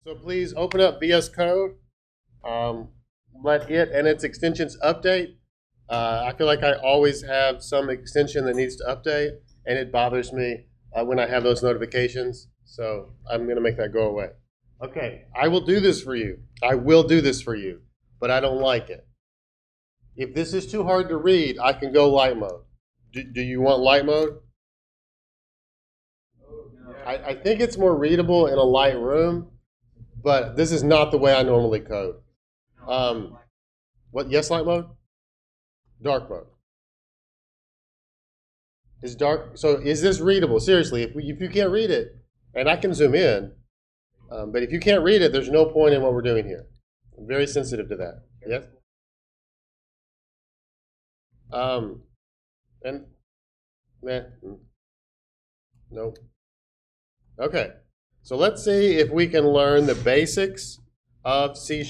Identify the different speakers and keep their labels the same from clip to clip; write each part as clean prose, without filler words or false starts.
Speaker 1: So please open up VS Code, let it and its extensions update. I feel like I always have some extension that needs to update, and it bothers me when I have those notifications. So I'm going to make that go away. Okay, I will do this for you. I will do this for you, but I don't like it. If this is too hard to read, I can go light mode. Do you want light mode? I think it's more readable in a light room, but this is not the way I normally code. What? Yes, light mode? Dark mode. Is dark? So is this readable? Seriously, if you can't read it, and I can zoom in, but if you can't read it, there's no point in what we're doing here. I'm very sensitive to that. Yes? And, no. Okay, so let's see if we can learn the basics of C#.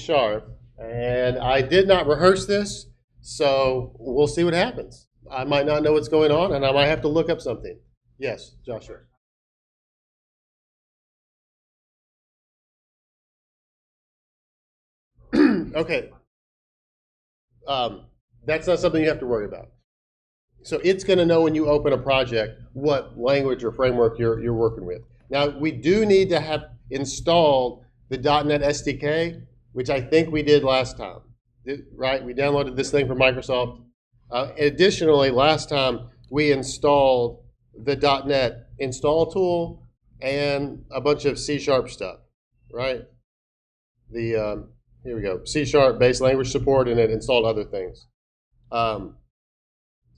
Speaker 1: And I did not rehearse this, so we'll see what happens. I might not know what's going on, and I might have to look up something. Yes, Joshua. Okay. That's not something you have to worry about. So it's going to know when you open a project what language or framework you're working with. Now, we do need to have installed the .NET SDK, which I think we did last time, right? We downloaded this thing from Microsoft. Additionally, last time we installed the .NET install tool and a bunch of C# stuff, right? Here we go, C# based language support, and it installed other things. So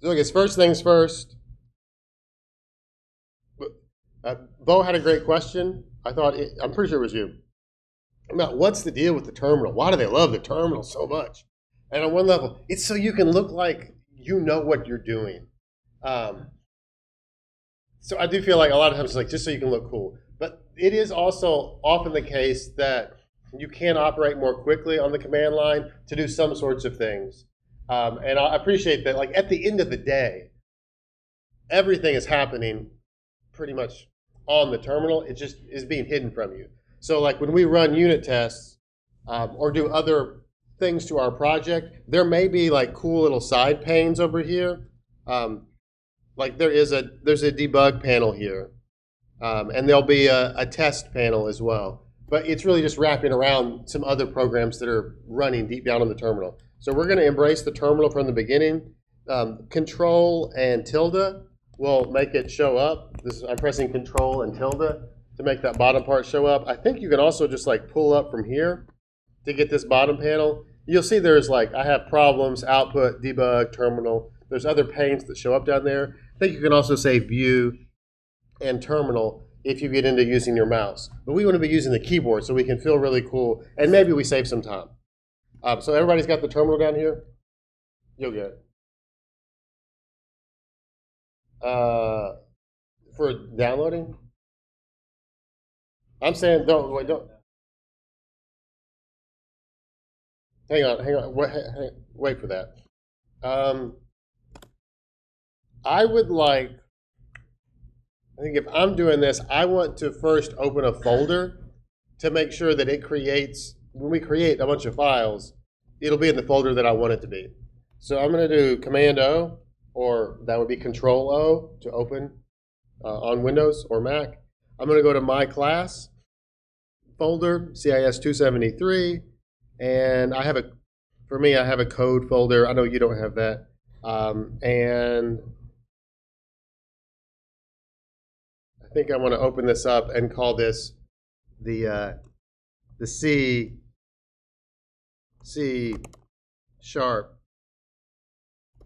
Speaker 1: I guess first things first, Bo had a great question. I'm pretty sure it was you. About what's the deal with the terminal? Why do they love the terminal so much? And on one level, it's so you can look like you know what you're doing. So I do feel like a lot of times it's like just so you can look cool. But it is also often the case that you can operate more quickly on the command line to do some sorts of things. And I appreciate that, like at the end of the day, everything is happening pretty much on the terminal. It just is being hidden from you. So like when we run unit tests or do other things to our project, there may be like cool little side panes over here. Like there's a debug panel here. And there'll be a test panel as well. But it's really just wrapping around some other programs that are running deep down on the terminal. So we're going to embrace the terminal from the beginning. Control and tilde will make it show up. I'm pressing Control and tilde to make that bottom part show up. I think you can also just like pull up from here to get this bottom panel. You'll see there's like, I have problems, output, debug, terminal. There's other panes that show up down there. I think you can also say View and Terminal if you get into using your mouse. But we want to be using the keyboard so we can feel really cool, and maybe we save some time. So everybody's got the terminal down here? You'll get it. For downloading? I'm saying, don't. Hang on, wait for that. I think if I'm doing this, I want to first open a folder to make sure that it creates, when we create a bunch of files, it'll be in the folder that I want it to be. So I'm going to do Command O, or that would be Control O to open on Windows or Mac. I'm going to go to My Class folder, CIS273, and I have a code folder. I know you don't have that. And I think I want to open this up and call this the C#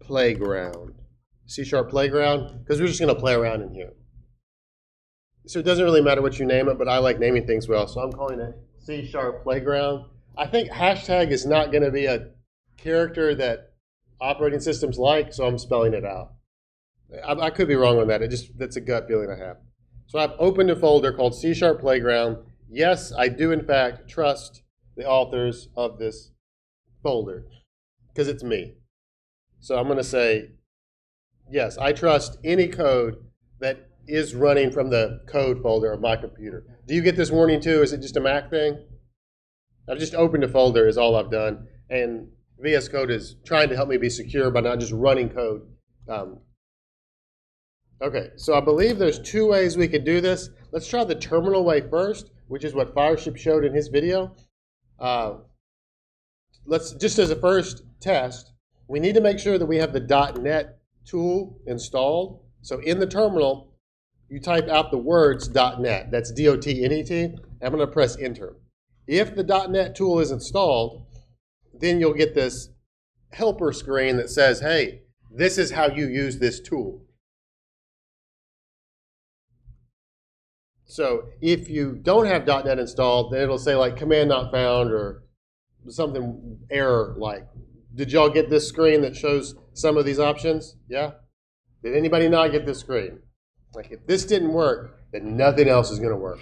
Speaker 1: playground. C# playground, because we're just going to play around in here. So it doesn't really matter what you name it, but I like naming things well. So I'm calling it C# playground. I think hashtag is not going to be a character that operating systems like, so I'm spelling it out. I could be wrong on that. That's a gut feeling I have. So I've opened a folder called C# playground. Yes, I do in fact trust the authors of this folder because it's me. So I'm going to say, yes, I trust any code that is running from the code folder of my computer. Do you get this warning too? Is it just a Mac thing? I've just opened a folder is all I've done. And VS Code is trying to help me be secure by not just running code. Okay, so I believe there's two ways we could do this. Let's try the terminal way first, which is what Fireship showed in his video. Let's just as a first test, we need to make sure that we have the .NET tool installed. So in the terminal, you type out the words .NET. That's D-O-T-N-E-T. I'm going to press enter. If the .NET tool is installed, then you'll get this helper screen that says, hey, this is how you use this tool. So if you don't have .NET installed, then it'll say like command not found or something error like. Did y'all get this screen that shows some of these options? Yeah? Did anybody not get this screen? Like if this didn't work, then nothing else is going to work.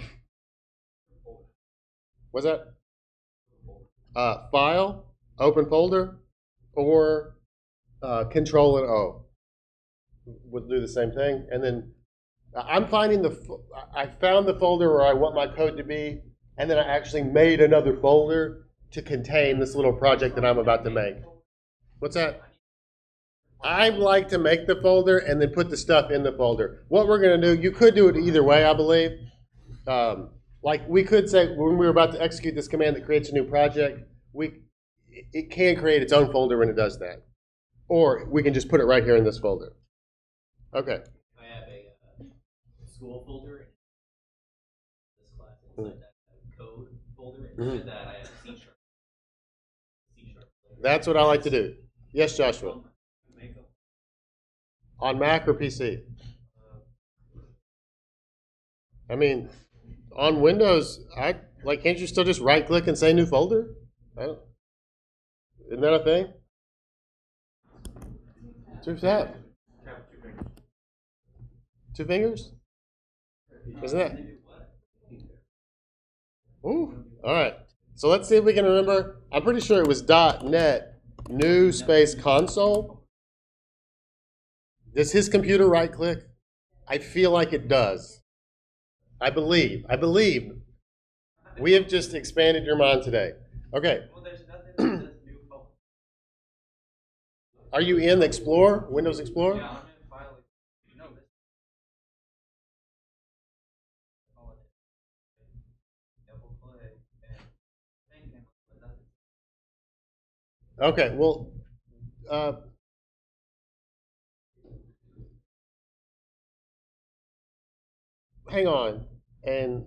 Speaker 1: What's that? File, open folder, or Control and O. We'll do the same thing. And then I'm finding I found the folder where I want my code to be, and then I actually made another folder to contain this little project that I'm about to make. What's that? I like to make the folder and then put the stuff in the folder. What we're going to do, you could do it either way, I believe. Like we could say when we were about to execute this command that creates a new project, it can create its own folder when it does that. Or we can just put it right here in this folder. Okay.
Speaker 2: I have a school folder in this class, inside that code folder, and inside that I have C#.
Speaker 1: That's what I like to do. Yes, Joshua. On Mac or PC? I mean, on Windows, can't you still just right click and say new folder? Isn't that a thing? What's that? 2 fingers? Isn't that? Ooh, all right. So let's see if we can remember. I'm pretty sure it was .NET new space console. Does his computer right click? I feel like it does. I believe. We have just expanded your mind today. Okay.
Speaker 2: Well, there's nothing that says new folder.
Speaker 1: Are you in Explorer, Windows Explorer?
Speaker 2: Yeah, I'm in file. No, this. Double click and
Speaker 1: Okay, well, hang on and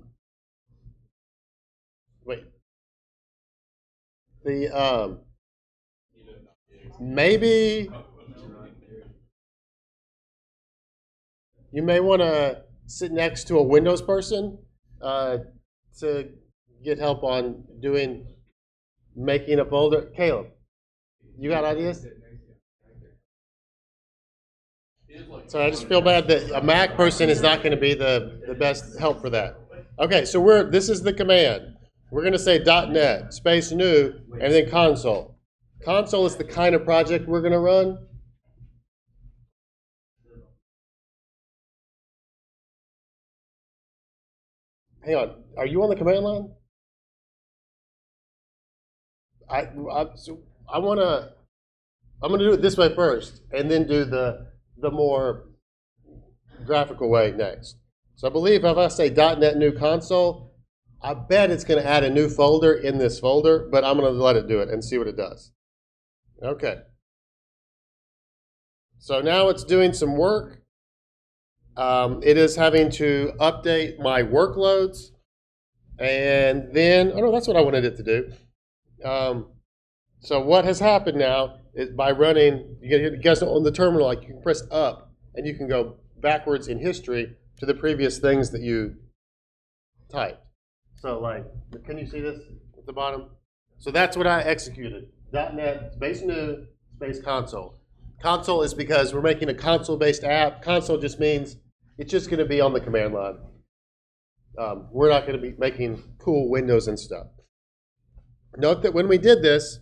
Speaker 1: wait. Maybe you may want to sit next to a Windows person to get help on making a folder. Caleb, you got ideas? So I just feel bad that a Mac person is not going to be the best help for that. Okay, so this is the command. We're going to say .NET space new and then console. Console is the kind of project we're going to run. Hang on, are you on the command line? I'm going to do it this way first, and then do the more graphical way next. So I believe if I say .NET new console, I bet it's going to add a new folder in this folder, but I'm going to let it do it and see what it does. Okay. So now it's doing some work. It is having to update my workloads, and then, oh no, that's what I wanted it to do. So what has happened now is by running, you guys on the terminal, like you can press up and you can go backwards in history to the previous things that you typed. So like, can you see this at the bottom? So that's what I executed. .NET space new space console. Console is because we're making a console-based app. Console just means it's just going to be on the command line. We're not going to be making cool windows and stuff. Note that when we did this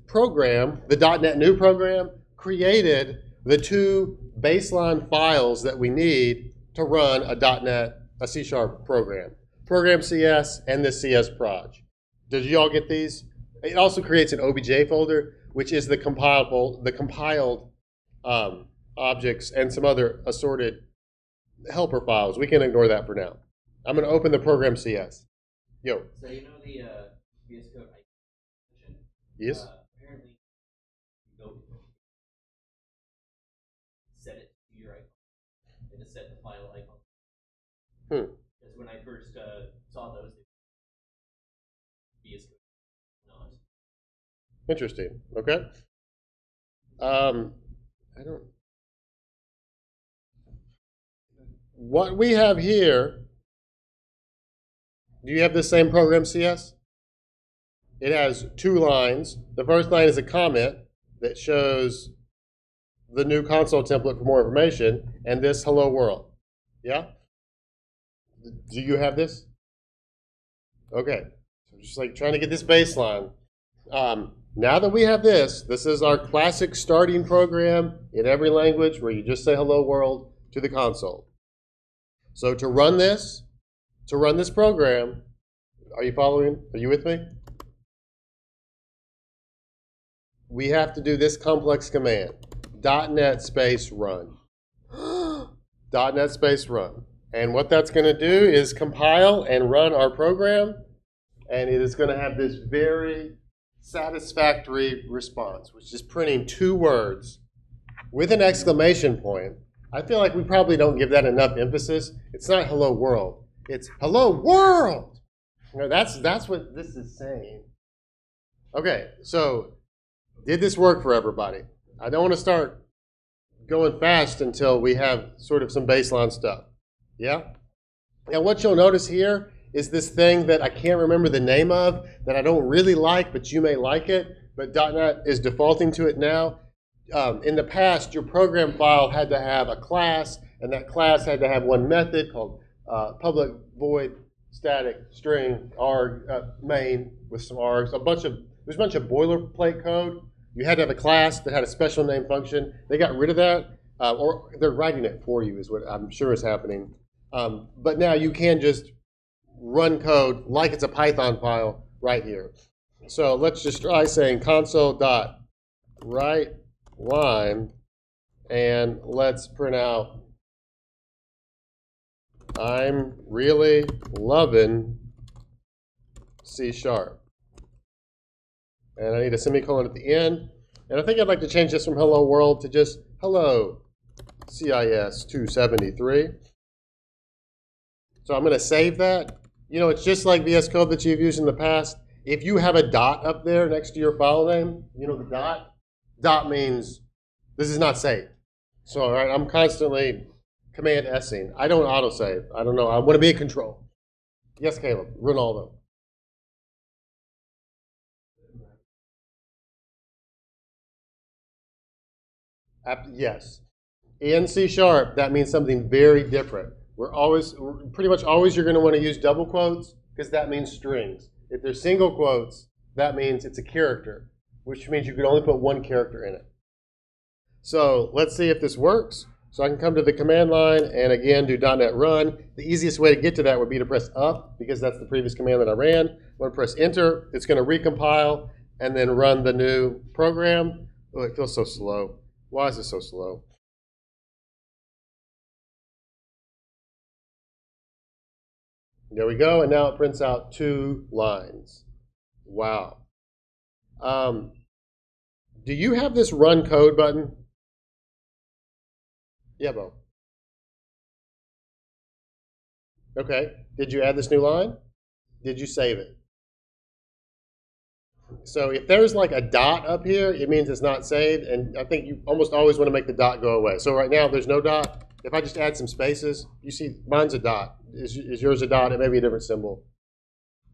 Speaker 1: program, the .NET New program, created the 2 baseline files that we need to run a .NET, a C# program. Program CS and this CS proj. Did you all get these? It also creates an OBJ folder, which is the compiled objects and some other assorted helper files. We can ignore that for now. I'm going to open the program CS. Yo.
Speaker 2: So you know the VS Code icon?
Speaker 1: Yes.
Speaker 2: Apparently, you go set it to your icon. And just set the file icon. Because when I first saw those, VS Code not.
Speaker 1: Interesting. Okay. I don't. What we have here. Do you have the same program CS? It has 2 lines. The first line is a comment that shows the new console template for more information and this hello world. Yeah? Do you have this? Okay. So just like trying to get this baseline. Now that we have this is our classic starting program in every language where you just say hello world to the console. So to run this program, are you following? Are you with me? We have to do this complex command, .NET space run. .NET space run. And what that's going to do is compile and run our program, and it is going to have this very satisfactory response, which is printing 2 words with an exclamation point. I feel like we probably don't give that enough emphasis. It's not hello world. It's hello world. You know, that's what this is saying. Okay, so did this work for everybody? I don't want to start going fast until we have sort of some baseline stuff. Yeah? Now what you'll notice here is this thing that I can't remember the name of that I don't really like, but you may like it, but .NET is defaulting to it now. In the past, your program file had to have a class, and that class had to have one method called public void static string arg main with some args. There's a bunch of boilerplate code. You had to have a class that had a special name function. They got rid of that, or they're writing it for you is what I'm sure is happening. But now you can just run code like it's a Python file right here. So let's just try saying console.write line, and let's print out, I'm really loving C#. And I need a semicolon at the end. And I think I'd like to change this from hello world to just hello CIS273. So I'm going to save that. You know, it's just like VS Code that you've used in the past. If you have a dot up there next to your file name, you know the dot? Dot means this is not saved. So all right, I'm constantly Command S-ing. I don't autosave. I don't know. I want to be in control. Yes, Caleb. Ronaldo. Yes. In C#, that means something very different. Pretty much always you're going to want to use double quotes because that means strings. If there's single quotes, that means it's a character, which means you can only put one character in it. So let's see if this works. So I can come to the command line and again do .NET run. The easiest way to get to that would be to press up because that's the previous command that I ran. I'm going to press enter. It's going to recompile and then run the new program. Oh, it feels so slow. Why is it so slow? There we go, and now it prints out 2 lines. Wow. Do you have this run code button? Yeah, Bo. Okay. Did you add this new line? Did you save it? So if there's like a dot up here, it means it's not saved, and I think you almost always want to make the dot go away. So right now there's no dot. If I just add some spaces, you see mine's a dot. Is yours a dot? It may be a different symbol.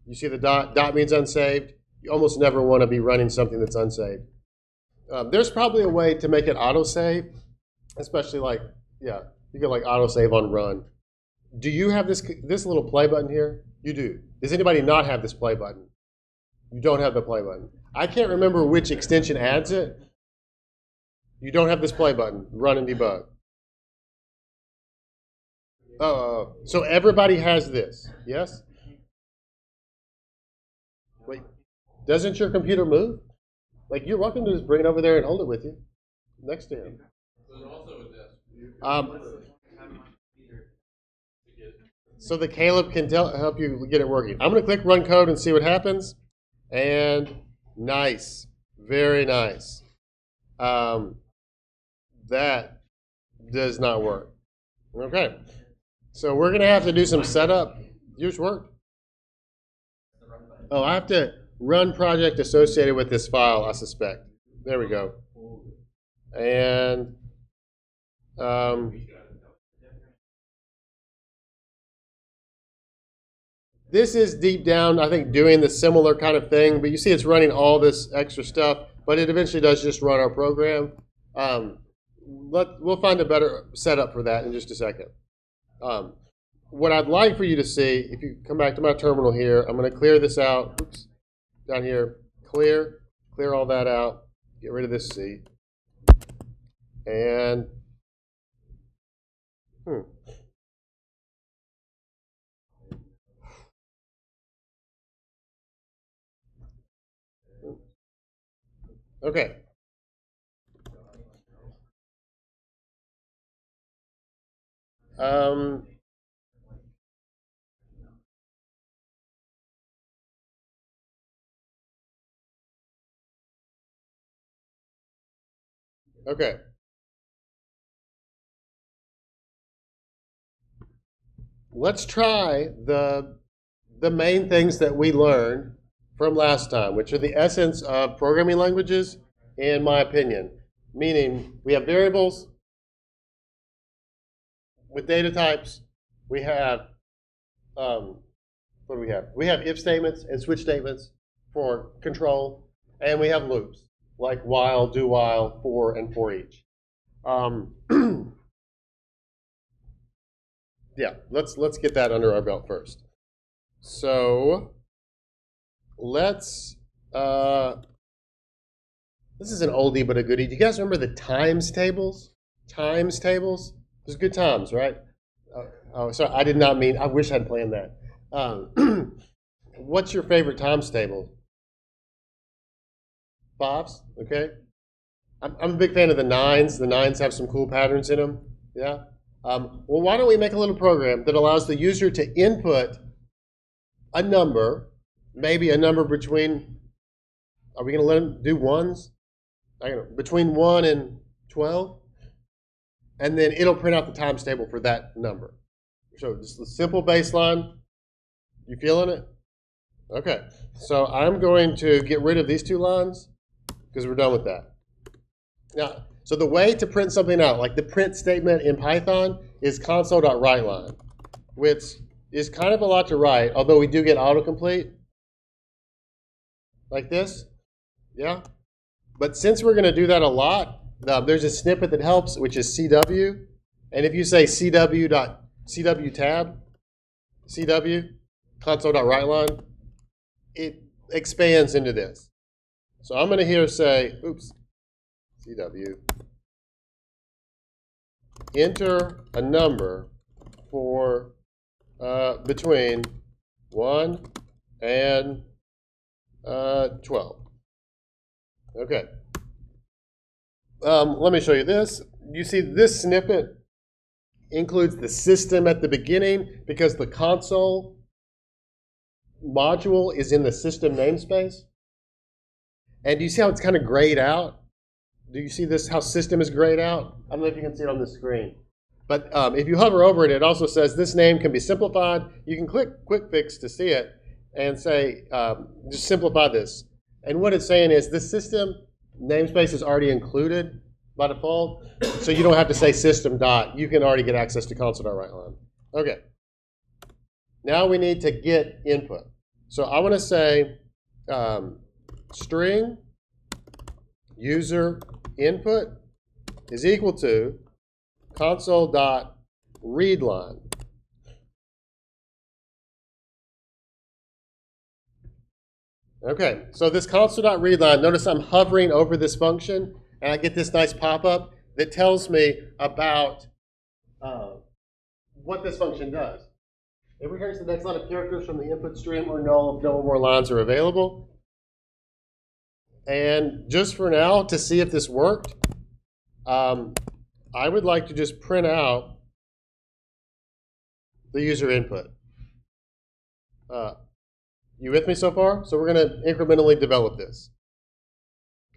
Speaker 1: You see the dot? Dot means unsaved. You almost never want to be running something that's unsaved. There's probably a way to make it autosave, especially like, yeah, you can like autosave on run. Do you have this little play button here? You do. Does anybody not have this play button? You don't have the play button. I can't remember which extension adds it. You don't have this play button, run and debug. So everybody has this, yes? Wait, doesn't your computer move? Like, you're welcome to just bring it over there and hold it with you, next to him. So that Caleb can help you get it working. I'm going to click run code and see what happens. And nice, very nice. That does not work. Okay, so we're going to have to do some setup. Yours worked? Oh, I have to run project associated with this file, I suspect. There we go. And this is deep down, I think, doing the similar kind of thing, but you see it's running all this extra stuff, but it eventually does just run our program. We'll find a better setup for that in just a second. What I'd like for you to see, if you come back to my terminal here, I'm going to clear this out. Oops, down here, clear all that out, get rid of this C. And, okay. Okay. Let's try the main things that we learned from last time, which are the essence of programming languages, in my opinion. Meaning, we have variables with data types. We have, what do we have? We have if statements and switch statements for control, and we have loops, like while, do while, for, and for each. Yeah, let's get that under our belt first. So let's this is an oldie but a goodie. Do you guys remember the times tables? Times tables? There's good times, right? Oh, sorry, I did not mean. I wish I'd planned that. What's your favorite times table? Fives, okay. I'm a big fan of the nines. The nines have some cool patterns in them. Yeah. Well, why don't we make a little program that allows the user to input a number, maybe a number between, are we going to let them do ones? I don't know, between 1 and 12? And then it'll print out the times table for that number. So just a simple baseline. You feeling it? Okay. So I'm going to get rid of these two lines because we're done with that. Now, so the way to print something out, like the print statement in Python, is console.writeLine, which is kind of a lot to write, although we do get autocomplete, like this, yeah? But since we're going to do that a lot, there's a snippet that helps, which is CW, and if you say CW tab, CW, console.writeLine, it expands into this. So I'm going to here say, oops, CW, enter a number for between 1 and 12. Okay. Let me show you this. You see this snippet includes the system at the beginning because the console module is in the system namespace. And do you see how it's kind of grayed out? Do you see this, how system is grayed out? I don't know if you can see it on the screen. But if you hover over it, it also says this name can be simplified. You can click Quick Fix to see it and say, just simplify this. And what it's saying is the system namespace is already included by default, so you don't have to say system dot. You can already get access to console.writeLine. Okay. Now we need to get input. So I want to say string user input is equal to console.readLine. Okay, so this console.readLine, notice I'm hovering over this function, and I get this nice pop-up that tells me about what this function does. It returns the next line of characters from the input stream or null if no more lines are available. And just for now, to see if this worked, I would like to just print out the user input. You with me so far? So we're going to incrementally develop this.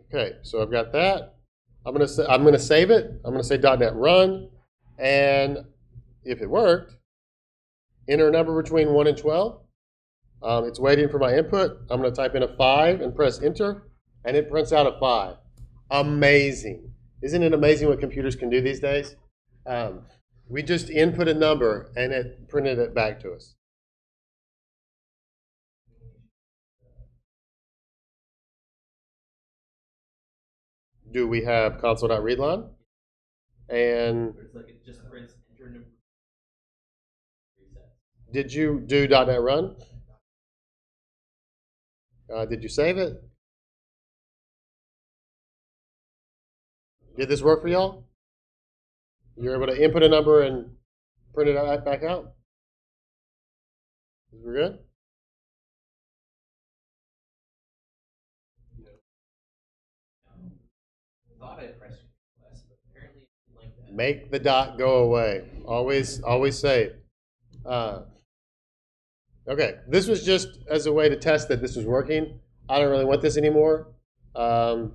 Speaker 1: Okay, so I've got that. I'm going to save it. I'm going to say .NET Run, and if it worked, enter a number between 1 and 12. It's waiting for my input. I'm going to type in a 5 and press Enter, and it prints out a 5. Amazing. Isn't it amazing what computers can do these days? We just input a number, and it printed it back to us. Do we have console.readline? And
Speaker 2: It's like it just prints enter number.
Speaker 1: did you do .NET Run? Did you save it? Did this work for y'all? You're able to input a number and print it back out? We're good?
Speaker 2: Thought I pressed less, but apparently it didn't like that.
Speaker 1: Make the dot go away. Always save. Okay, this was just as a way to test that this was working. I don't really want this anymore, so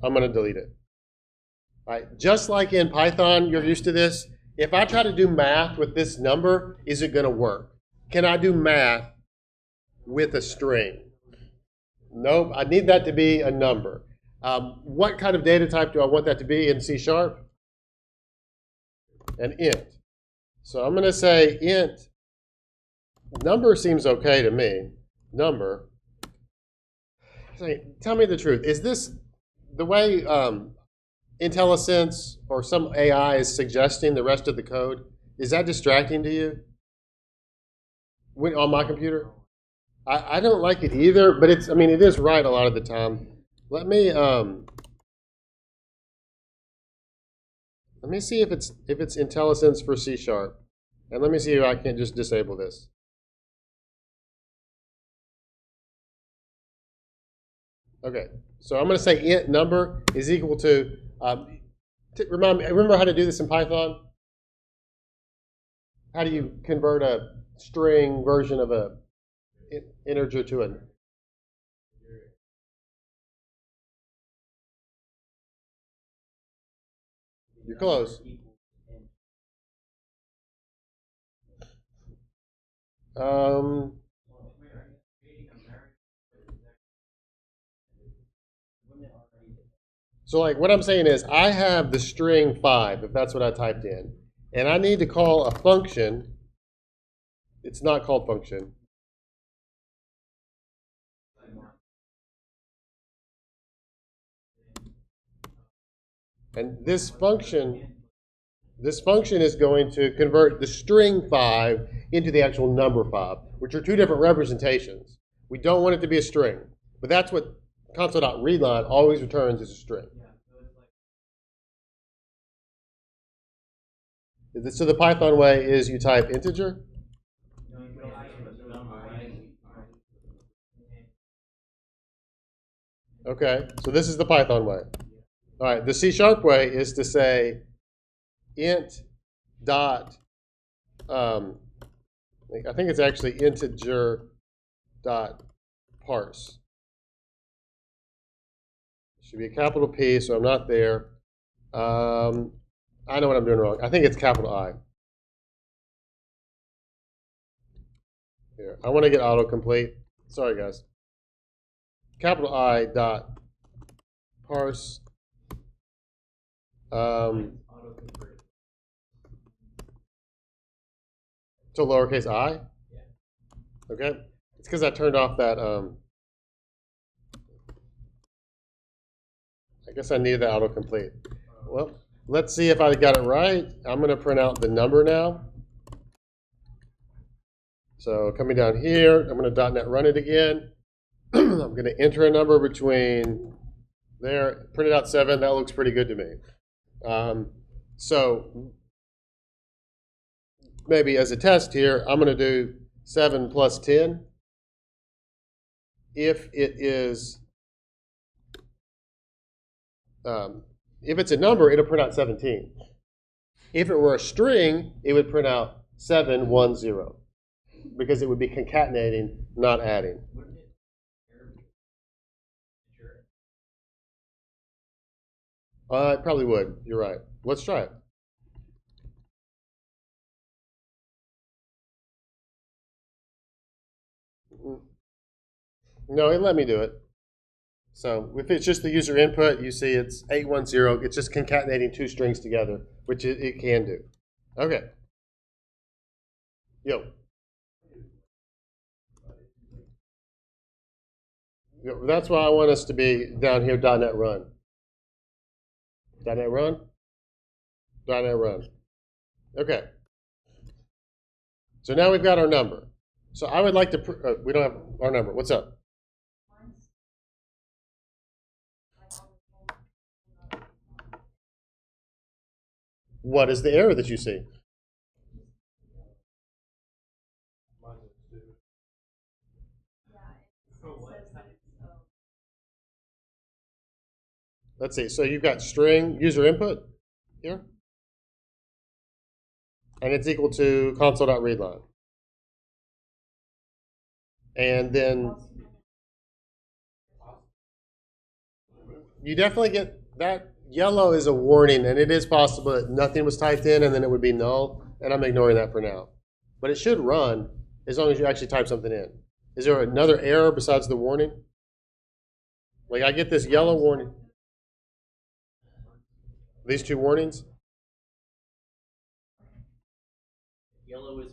Speaker 1: I'm going to delete it. All right, just like in Python, you're used to this. If I try to do math with this number, is it going to work? Can I do math with a string? Nope, I need that to be a number. What kind of data type do I want that to be in C#? An int. So I'm going to say int. Number seems okay to me. Number. Tell me the truth. Is this the way IntelliSense or some AI is suggesting the rest of the code? Is that distracting to you on my computer? I don't like it either, but it is right a lot of the time. Let me see if it's IntelliSense for C#, and let me see if I can't just disable this. Okay, so I'm going to say int number is equal to. Remember how to do this in Python? How do you convert a string version of a integer to a? You're close. So like what I'm saying is I have the string 5, if that's what I typed in, and I need to call a function. It's not called function. And this function is going to convert the string 5 into the actual number 5, which are two different representations. We don't want it to be a string, but that's what console.readline always returns as a string. So the Python way is you type integer. Okay, so this is the Python way. All right, the C# way is to say int dot, I think it's actually integer dot parse. Should be a capital P, so I'm not there. I know what I'm doing wrong. I think it's capital I. Here, I want to get autocomplete. Sorry, guys. Capital I dot parse. To lowercase I. Okay, it's because I turned off that. I guess I needed the autocomplete. Well, let's see if I got it right. I'm going to print out the number now. So coming down here, I'm going to .NET run it again. I'm going to enter a number between there, print it out 7. That looks pretty good to me. So maybe as a test here, I'm going to do 7 plus 10. If it is, if it's a number, it'll print out 17. If it were a string, it would print out 710 because it would be concatenating, not adding. It probably would. You're right. Let's try it. No, it let me do it. So if it's just the user input, you see it's 810. It's just concatenating two strings together, which it can do. Okay. Yo. That's why I want us to be down here, .NET Run. .NET Run? .NET Run. Okay. So now we've got our number. So I would like to, we don't have our number. What's up? What is the error that you see? Let's see. So you've got string user input here, and it's equal to console.readline. And then you definitely get that yellow is a warning, and it is possible that nothing was typed in and then it would be null, and I'm ignoring that for now. But it should run as long as you actually type something in. Is there another error besides the warning? Like I get this yellow warning. These two warnings?
Speaker 2: Yellow is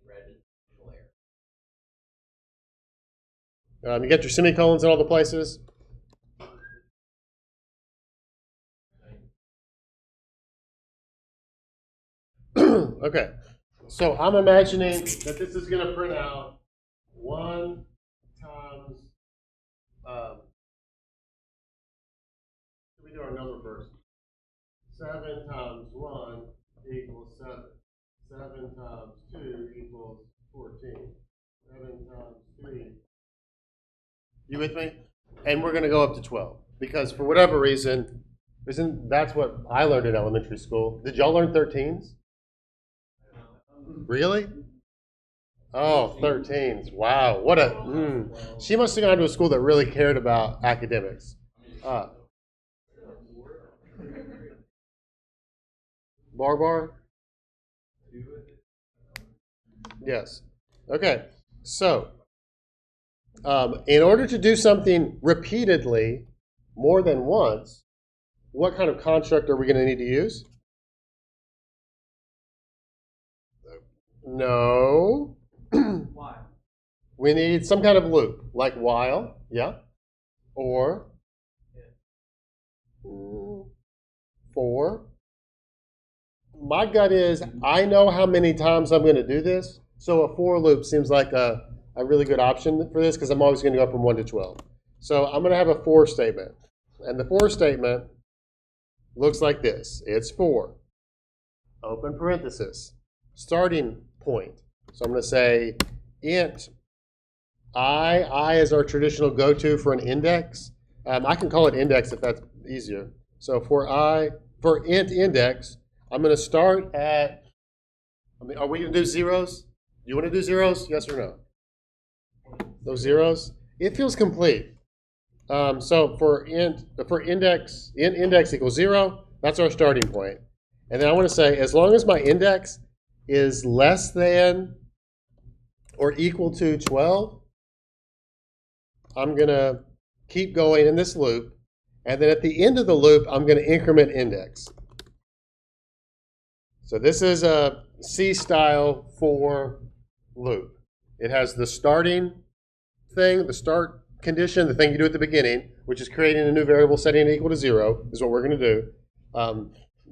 Speaker 2: red is error.
Speaker 1: You get your semicolons in all the places. Okay, so I'm imagining that this is going to print out 1 times, we do our number first. 7 times 1 equals 7. 7 times 2 equals 14. 7 times 3. You with me? And we're going to go up to 12 because for whatever reason, that's what I learned in elementary school. Did y'all learn 13s? Really? Oh, 13s. Wow. What a. She must have gone to a school that really cared about academics. Bar? Yes. Okay. So, in order to do something repeatedly, more than once, what kind of construct are we going to need to use? No.
Speaker 2: Why?
Speaker 1: We need some kind of loop, like while, yeah, or for. My gut is I know how many times I'm going to do this, so a for loop seems like a really good option for this because I'm always going to go from 1 to 12. So I'm going to have a for statement, and the for statement looks like this. It's for, open parenthesis, starting point. So I'm going to say int I is our traditional go-to for an index. I can call it index if that's easier. So for int index, I'm going to start at, are we going to do zeros? You want to do zeros? Yes or no? Those zeros? It feels complete. So for index equals 0, that's our starting point. And then I want to say, as long as my index is less than or equal to 12, I'm going to keep going in this loop. And then at the end of the loop, I'm going to increment index. So this is a C-style for loop. It has the starting thing, the start condition, the thing you do at the beginning, which is creating a new variable setting it equal to 0, is what we're going to do.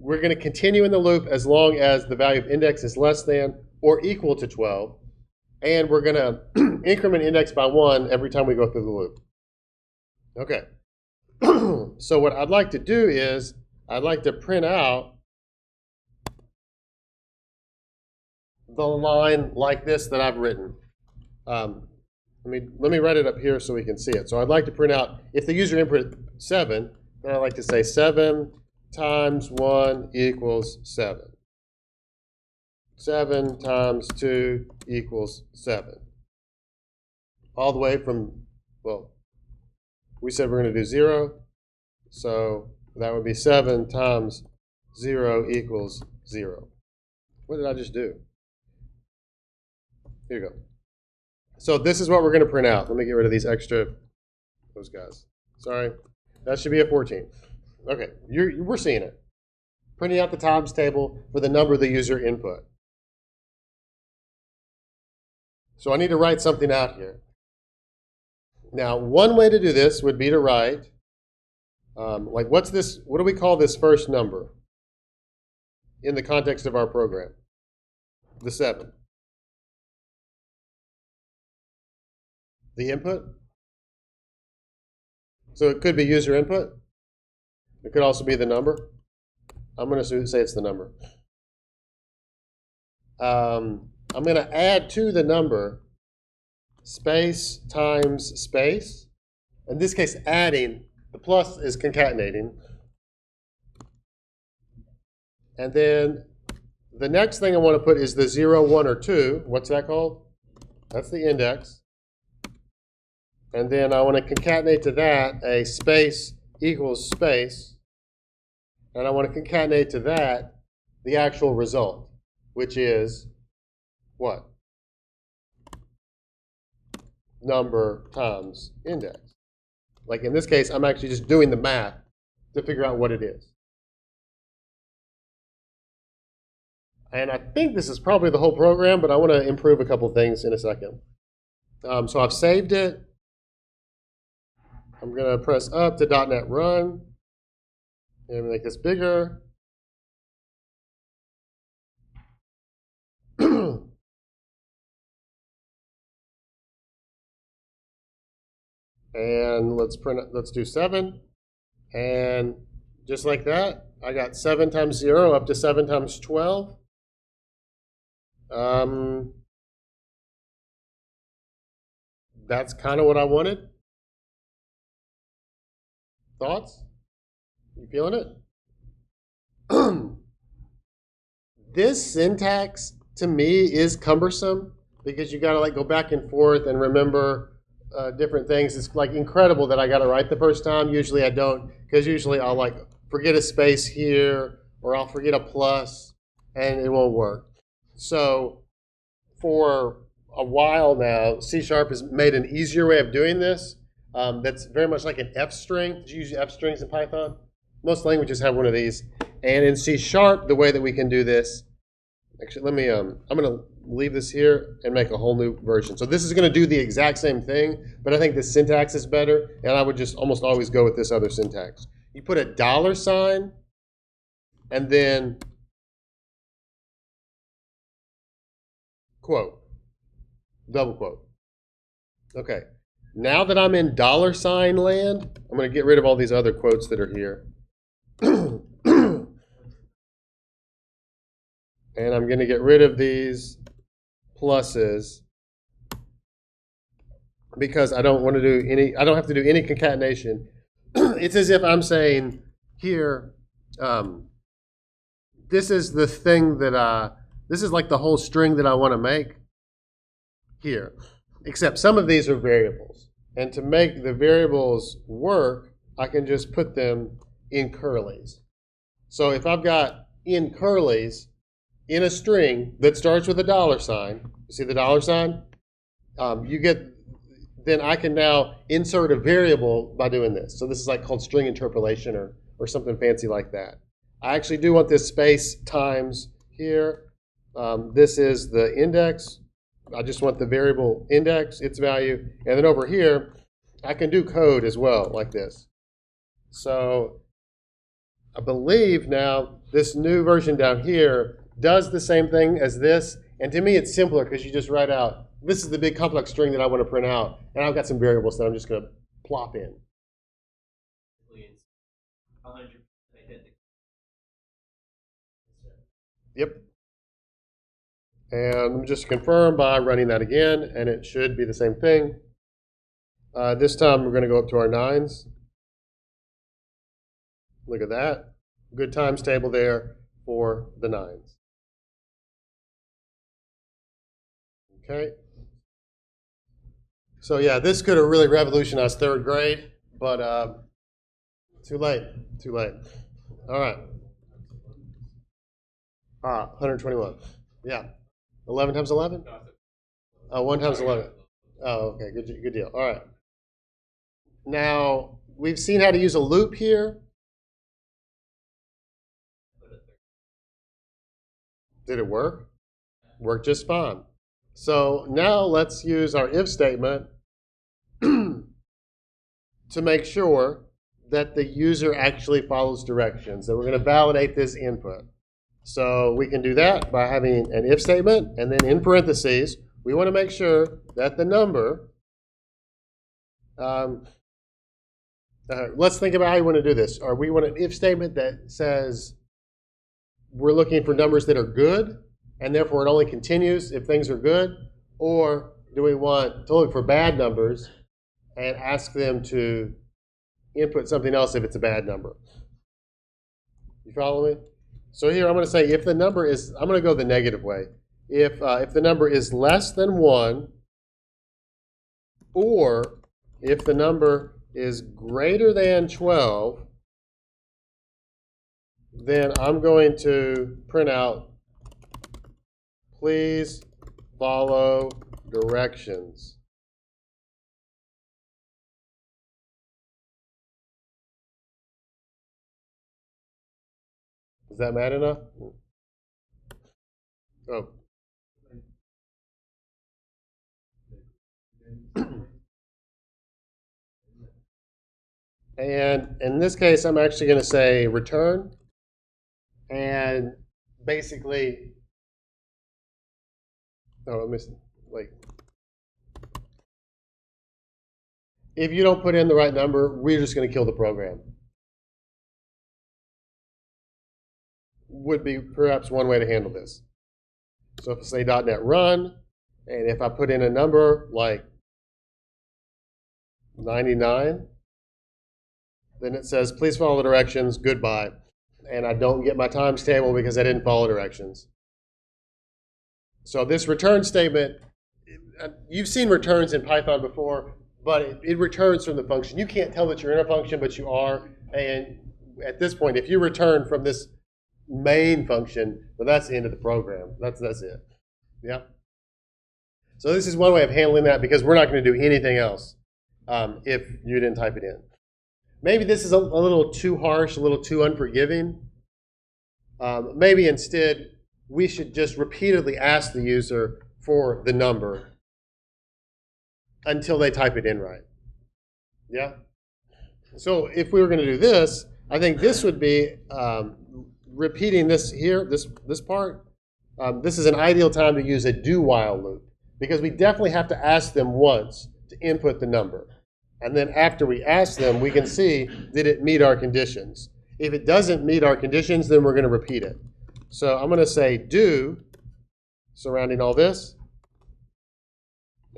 Speaker 1: We're going to continue in the loop as long as the value of index is less than or equal to 12. And we're going to increment index by 1 every time we go through the loop. Okay. So what I'd like to do is I'd like to print out the line like this that I've written. Let me write it up here so we can see it. So I'd like to print out, if the user input 7, then I'd like to say 7 times 1 equals 7. 7 times 2 equals 7. All the way from, well, we said we're going to do 0. So that would be 7 times 0 equals 0. What did I just do? Here you go. So this is what we're going to print out. Let me get rid of these those guys. Sorry. That should be a 14. Okay, we're seeing it. Printing out the times table for the number the user input. So I need to write something out here. Now, one way to do this would be to write, like what's this, what do we call this first number in the context of our program? The 7. The input? So it could be user input. It could also be the number. I'm going to say it's the number. I'm going to add to the number space times space. In this case, adding. The plus is concatenating. And then the next thing I want to put is the 0, 1, or 2. What's that called? That's the index. And then I want to concatenate to that a space equals space. And I want to concatenate to that the actual result, which is what? Number times index. Like in this case, I'm actually just doing the math to figure out what it is. And I think this is probably the whole program, but I want to improve a couple things in a second. So I've saved it. I'm going to press up to .NET Run. And make this bigger. And let's do 7. And just like that, I got 7 times 0 up to 7 times 12. That's kind of what I wanted. Thoughts? You feeling it? This syntax to me is cumbersome because you got to like go back and forth and remember different things. It's like incredible that I got to write the first time. Usually I don't, because usually I'll like forget a space here or I'll forget a plus and it won't work. So for a while now, C# has made an easier way of doing this. That's very much like an F string. Did you use F strings in Python? Most languages have one of these. And in C#, the way that we can do this, actually, let me, I'm going to leave this here and make a whole new version. So this is going to do the exact same thing, but I think the syntax is better, and I would just almost always go with this other syntax. You put a $, and then quote, double quote. Okay, now that I'm in $ land, I'm going to get rid of all these other quotes that are here. And I'm going to get rid of these pluses because I don't want to do any, I don't have to do any concatenation. It's as if I'm saying here, this is the thing that, this is like the whole string that I want to make here. Except some of these are variables. And to make the variables work, I can just put them in curlies. So if I've got in curlies, in a string that starts with a $, you see the $? You get, then I can now insert a variable by doing this. So this is like called string interpolation or something fancy like that. I actually do want this space times here. This is the index. I just want the variable index, its value. And then over here, I can do code as well, like this. So I believe now this new version down here does the same thing as this, and to me it's simpler because you just write out, this is the big complex string that I want to print out, and I've got some variables that I'm just going to plop in. Yep. And just confirm by running that again, and it should be the same thing. This time we're going to go up to our 9s. Look at that. Good times table there for the 9s. Okay. So yeah, this could have really revolutionized 3rd grade, but too late. Too late. All right. 121. Yeah. 11 times 11? 1 times 11. Oh, okay. Good deal. All right. Now, we've seen how to use a loop here. Did it work? Worked just fine. So now let's use our if statement to make sure that the user actually follows directions. And we're going to validate this input. So we can do that by having an if statement, and then in parentheses, we want to make sure that the number, let's think about how you want to do this. Or we want an if statement that says we're looking for numbers that are good, and therefore it only continues if things are good, or do we want to look for bad numbers and ask them to input something else if it's a bad number? You follow me? So here I'm going to say if the number is, I'm going to go the negative way. If the number is less than 1, or if the number is greater than 12, then I'm going to print out, please follow directions. Is that mad enough? Oh. And in this case, I'm actually going to say return. And basically, if you don't put in the right number, we're just going to kill the program. Would be perhaps one way to handle this. So if I say .NET run, and if I put in a number like 99, then it says, please follow directions, goodbye. And I don't get my times table because I didn't follow directions. So this return statement, you've seen returns in Python before, but it returns from the function. You can't tell that you're in a function, but you are. And at this point, if you return from this main function, well, that's the end of the program. That's it. Yeah. So this is one way of handling that, because we're not going to do anything else if you didn't type it in. Maybe this is a little too harsh, a little too unforgiving. Maybe instead, we should just repeatedly ask the user for the number until they type it in right. Yeah? So if we were going to do this, I think this would be repeating this here, this part. This is an ideal time to use a do-while loop, because we definitely have to ask them once to input the number. And then after we ask them, we can see, did it meet our conditions? If it doesn't meet our conditions, then we're going to repeat it. So I'm going to say do, surrounding all this.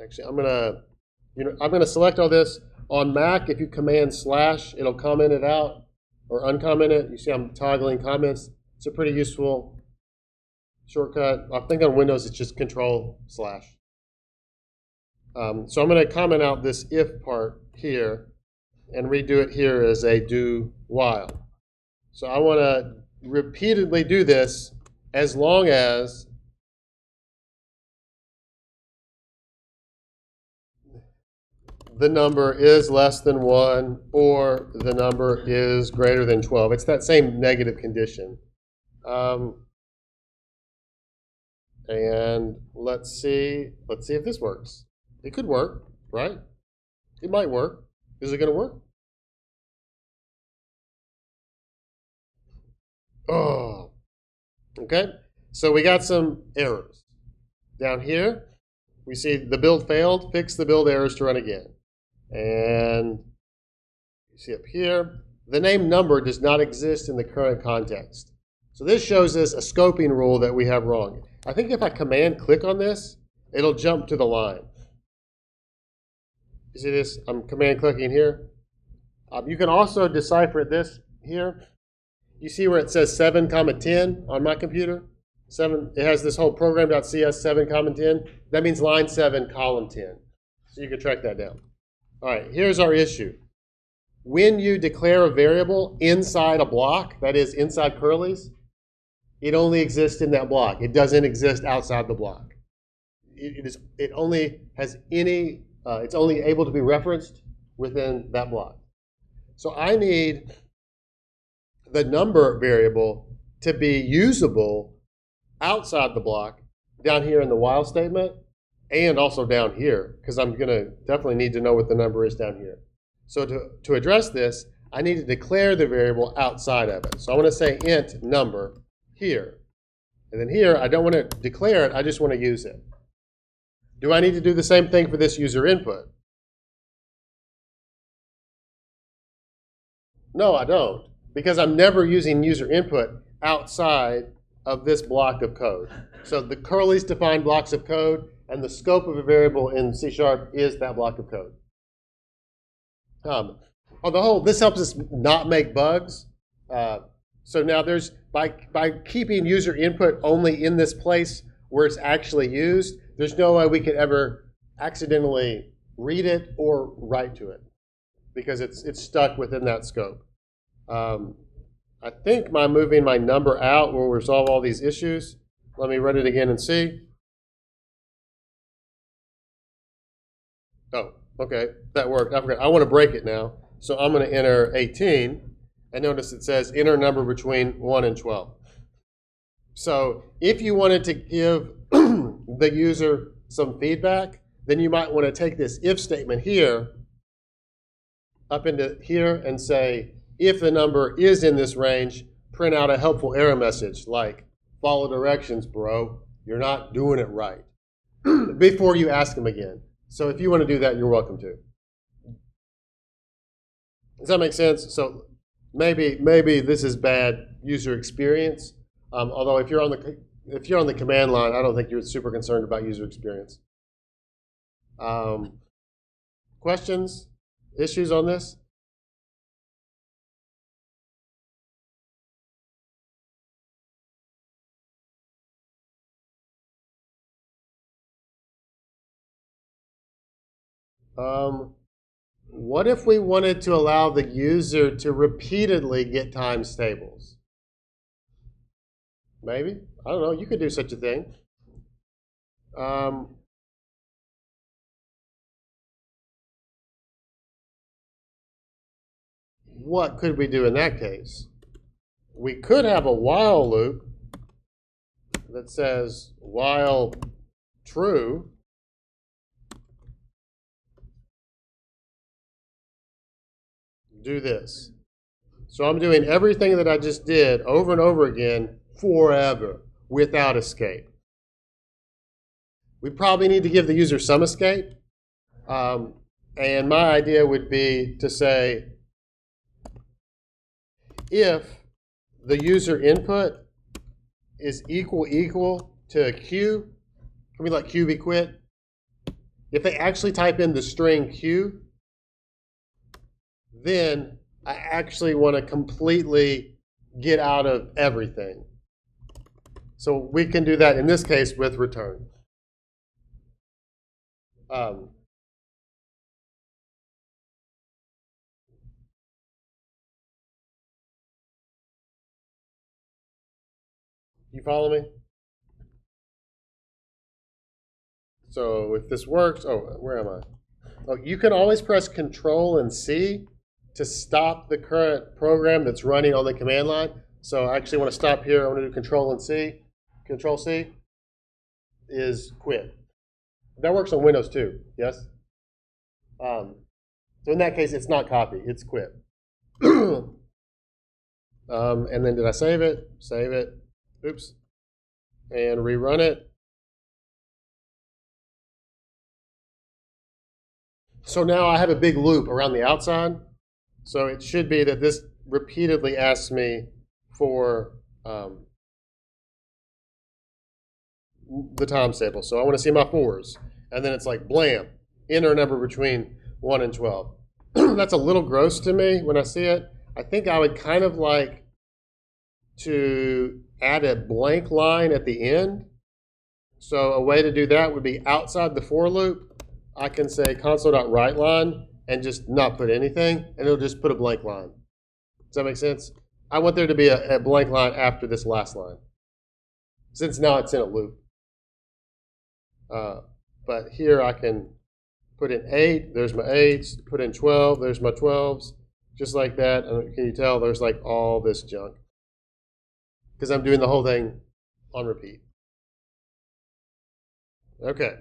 Speaker 1: Actually, I'm going to select all this. On Mac, if you command /, it'll comment it out or uncomment it. You see I'm toggling comments. It's a pretty useful shortcut. I think on Windows it's just Control/. So I'm going to comment out this if part here and redo it here as a do while. So I want to repeatedly do this as long as the number is less than 1 or the number is greater than 12. It's that same negative condition. And let's see if this works. It could work, right? It might work. Is it going to work? Oh, okay. So we got some errors. Down here, we see the build failed. Fix the build errors to run again. And you see up here, the name number does not exist in the current context. So this shows us a scoping rule that we have wrong. I think if I command click on this, it'll jump to the line. You see this? I'm command clicking here. You can also decipher this here. You see where it says 7, 10 on my computer? 7. It has this whole program.cs7, 10. That means line 7, column 10. So you can track that down. All right, here's our issue. When you declare a variable inside a block, that is inside curlies, it only exists in that block. It doesn't exist outside the block. It only has any, it's only able to be referenced within that block. So I need the number variable to be usable outside the block down here in the while statement and also down here, because I'm going to definitely need to know what the number is down here. So to address this, I need to declare the variable outside of it. So I want to say int number here. And then here, I don't want to declare it, I just want to use it. Do I need to do the same thing for this user input? No, I don't, because I'm never using user input outside of this block of code. So the curlies define blocks of code, and the scope of a variable in C# is that block of code. On the whole, this helps us not make bugs. So now there's, by keeping user input only in this place where it's actually used, there's no way we could ever accidentally read it or write to it, because it's stuck within that scope. I think my moving my number out will resolve all these issues. Let me run it again and see. Oh, okay, that worked. I forgot. I want to break it now. So I'm going to enter 18, and notice it says enter number between 1 and 12. So if you wanted to give the user some feedback, then you might want to take this if statement here up into here and say, if the number is in this range, print out a helpful error message like, follow directions, bro. You're not doing it right, before you ask them again. So if you want to do that, you're welcome to. Does that make sense? So maybe this is bad user experience. Although if you're on the command line, I don't think you're super concerned about user experience. Questions, issues on this? What if we wanted to allow the user to repeatedly get times tables? Maybe. I don't know. You could do such a thing. What could we do in that case? We could have a while loop that says while true, do this. So I'm doing everything that I just did over and over again forever without escape. We probably need to give the user some escape. And my idea would be to say, if the user input is equal to Q, can we let Q be quit? If they actually type in the string Q, then I actually want to completely get out of everything. So we can do that in this case with return. You follow me? So if this works, oh, where am I? Oh, you can always press Control and C to stop the current program that's running on the command line. So I actually want to stop here. I want to do Control and C. Control C is quit. That works on Windows too, yes? So in that case, it's not copy, it's quit. And then did I save it? Save it. Oops. And rerun it. So now I have a big loop around the outside. So it should be that this repeatedly asks me for the times table. So I want to see my 4s. And then it's like, blam, enter a number between 1 and 12. That's a little gross to me when I see it. I think I would kind of like to add a blank line at the end. So a way to do that would be outside the for loop. I can say console.writeLine and just not put anything, and it'll just put a blank line. Does that make sense? I want there to be a blank line after this last line, since now it's in a loop. But here I can put in 8, there's my 8s, put in 12, there's my 12s, just like that. And can you tell there's like all this junk? Because I'm doing the whole thing on repeat. Okay.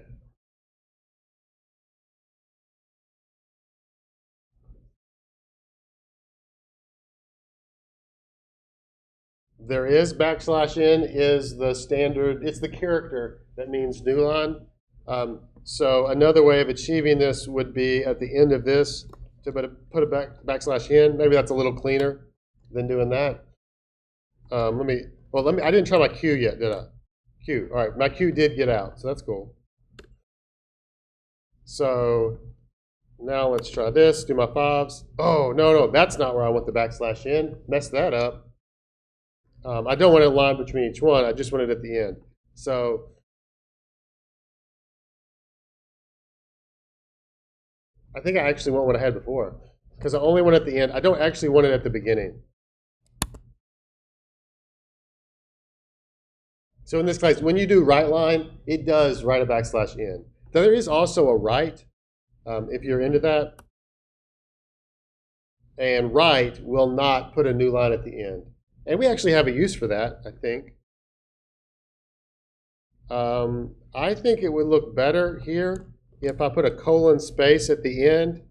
Speaker 1: There is \n is the standard, it's the character that means new line. So another way of achieving this would be at the end of this to put a \n. Maybe that's a little cleaner than doing that. I didn't try my Q yet, did I? Q, all right, my Q did get out, so that's cool. So now let's try this, do my 5s. Oh, no, that's not where I want the \n. Messed that up. I don't want a line between each one, I just want it at the end. So I think I actually want what I had before, because I only want it at the end. I don't actually want it at the beginning. So in this case, when you do writeLine, it does write a \n. There is also a write, if you're into that. And write will not put a new line at the end. And we actually have a use for that, I think. I think it would look better here if I put a colon space at the end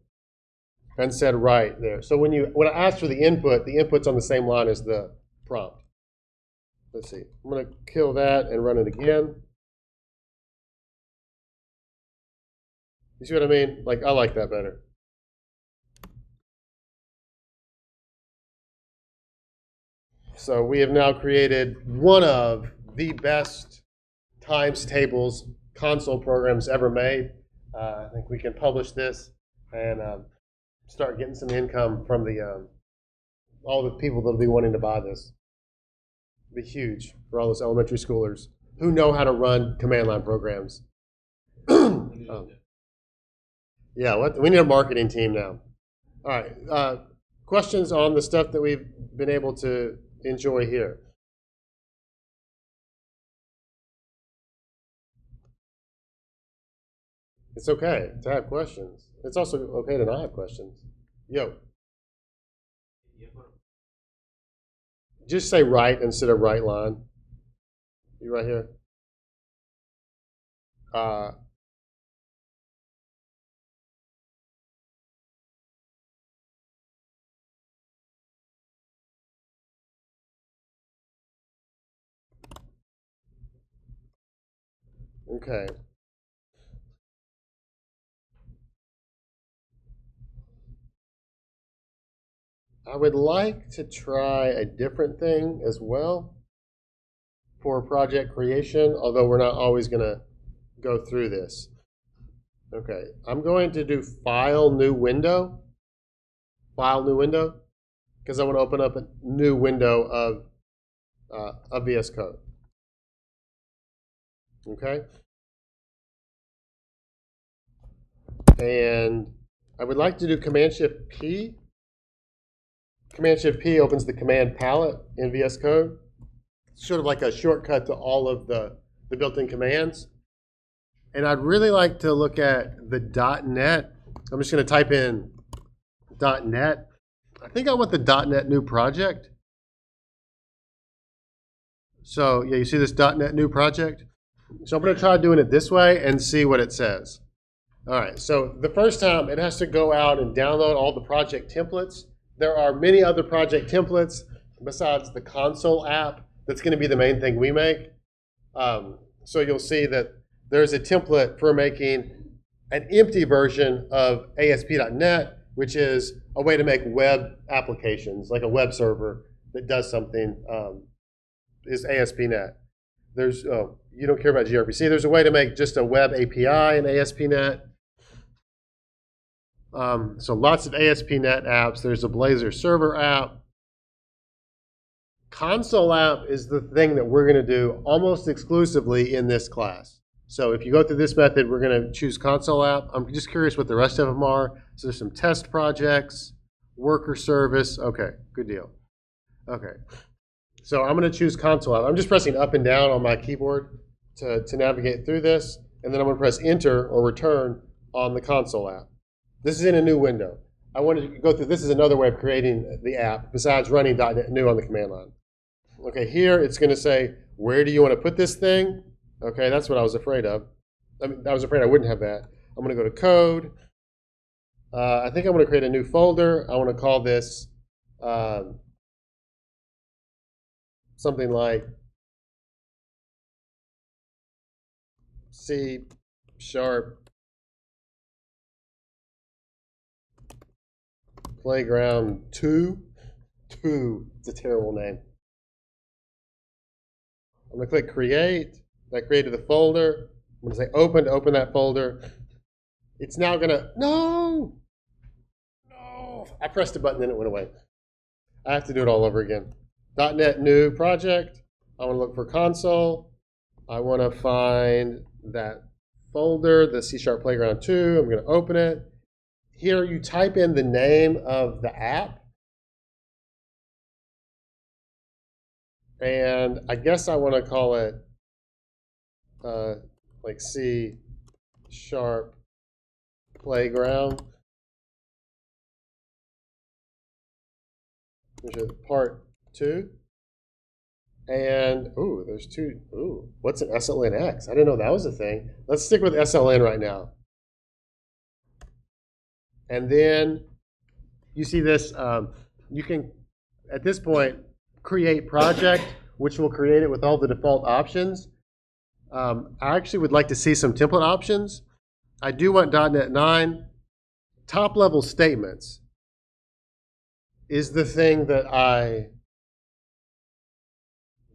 Speaker 1: and said write there. So when I ask for the input's on the same line as the prompt. Let's see. I'm going to kill that and run it again. You see what I mean? Like, I like that better. So we have now created one of the best times tables console programs ever made. I think we can publish this and start getting some income from all the people that'll be wanting to buy this. It'll be huge for all those elementary schoolers who know how to run command line programs. Yeah, we need a marketing team now. All right, questions on the stuff that we've been able to enjoy here? It's okay to have questions. It's also okay to not have questions. Yo. Just say write instead of writeLine. You right here? Okay. I would like to try a different thing as well for project creation, although we're not always going to go through this. Okay, I'm going to do File, New Window. File, New Window, because I want to open up a new window of VS Code. Okay? And I would like to do Command-Shift-P. Command-Shift-P opens the command palette in VS Code. It's sort of like a shortcut to all of the built-in commands. And I'd really like to look at the .NET. I'm just going to type in .NET. I think I want the .NET new project. So yeah, you see this .NET new project? So I'm going to try doing it this way and see what it says. All right, so the first time it has to go out and download all the project templates. There are many other project templates besides the console app. That's going to be the main thing we make. So you'll see that there's a template for making an empty version of ASP.NET, which is a way to make web applications, like a web server that does something, is ASP.NET. There's, oh, you don't care about gRPC. There's a way to make just a web API in ASP.NET. So lots of ASP.NET apps. There's a Blazor server app. Console app is the thing that we're going to do almost exclusively in this class. So if you go through this method, we're going to choose console app. I'm just curious what the rest of them are. So there's some test projects, worker service. Okay, good deal. Okay. So I'm going to choose console app. I'm just pressing up and down on my keyboard to navigate through this. And then I'm going to press enter or return on the console app. This is in a new window. I wanted to go through, this is another way of creating the app besides running .NET New on the command line. Okay, here it's going to say, where do you want to put this thing? Okay, that's what I was afraid of. I was afraid I wouldn't have that. I'm going to go to code. I think I'm going to create a new folder. I want to call this something like C# Playground 2. 2, it's a terrible name. I'm going to click create. That created the folder. I'm going to say open to open that folder. It's now going to, no! I pressed a button and it went away. I have to do it all over again. .NET New project. I want to look for console. I want to find that folder, the C# Playground 2. I'm going to open it. Here you type in the name of the app. And I guess I want to call it like C# Playground. Which is part 2. And, ooh, there's 2. Ooh, what's an SLNX? I didn't know that was a thing. Let's stick with SLN right now. And then you see this, you can, at this point, create project, which will create it with all the default options. I actually would like to see some template options. I do want .NET 9. Top-level statements is the thing that I